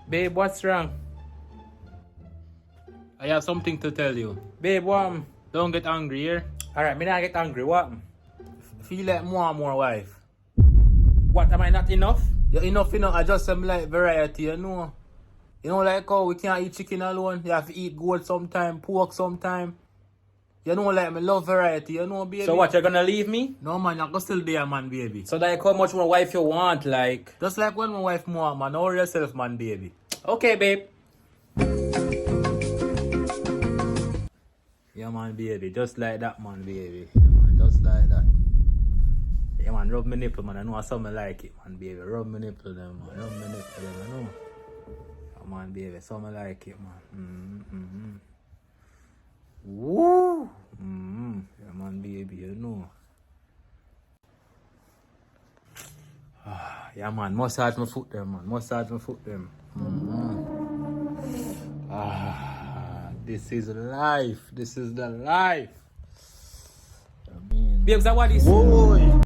Babe, what's wrong? I have something to tell you. Babe, what? Don't get angry here. Alright, me not get angry. What? Feel like more and more wife. What, am I not enough? You're enough, I just like variety, you know. You know, like how we can't eat chicken alone. You have to eat goat sometime, pork sometime. You know, like me love variety, you know, baby. So what, you're gonna leave me? No, man, you're gonna still there, man, baby. So like how much more wife you want, like? Just like when my wife more, man. Know yourself, man, baby. Okay, babe. Yeah, man, baby. Just like that, man, baby. Yeah, man, just like that. Yeah, man, rub my nipple, man. I know something like it, man, baby. Rub my nipple, them, man. Rub my nipple, them, I know. Yeah, man, baby. Something like it, man. Woo! Yeah, man, baby, you know. Yeah, man. Massage my foot, them, man. Massage my foot, them. This is life. This is the life. I mean, Babes, what is? boy.